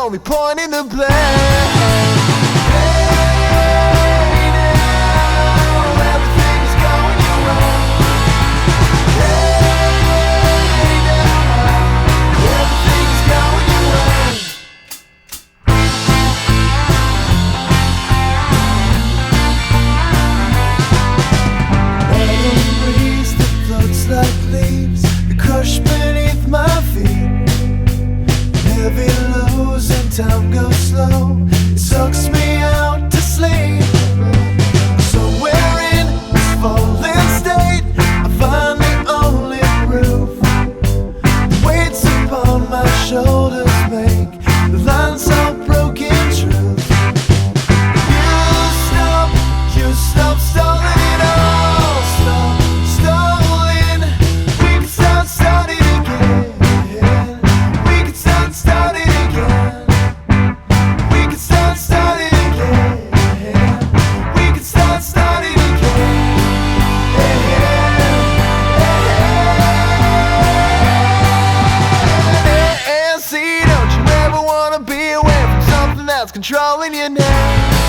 only pointing the blame. Crushed beneath my feet, heavy lows and time goes slow. It sucks me out to sleep. Somewhere in this fallen state, I find the only proof. The weights upon my shoulders make the lines of broken truth. You stop stalling it all. Stop stalling. We can start starting again. We can start starting again. We can start starting again. We can start starting again. And see, don't you ever wanna be away from something that's controlling you now?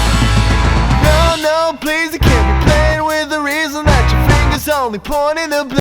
No, please, you can't be playing with the reason that your fingers only pointing the blame.